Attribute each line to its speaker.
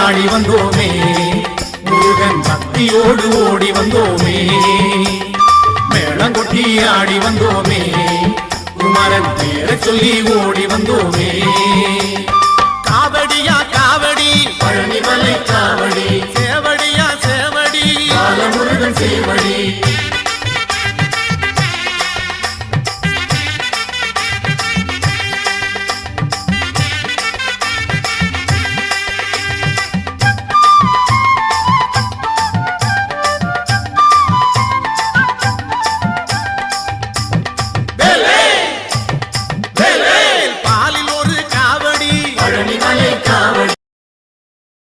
Speaker 1: ஆடி வந்தோமே முருகன் பக்தியோடு ஓடி வந்தோமே மேளங்கொட்டி ஆடி வந்தோமே குமரன் பேரை சொல்லி ஓடி வந்தோமே காவடியா காவடி பழனிமலை காவடி சேவடியா சேவடி பாலமுருகன் சேவடி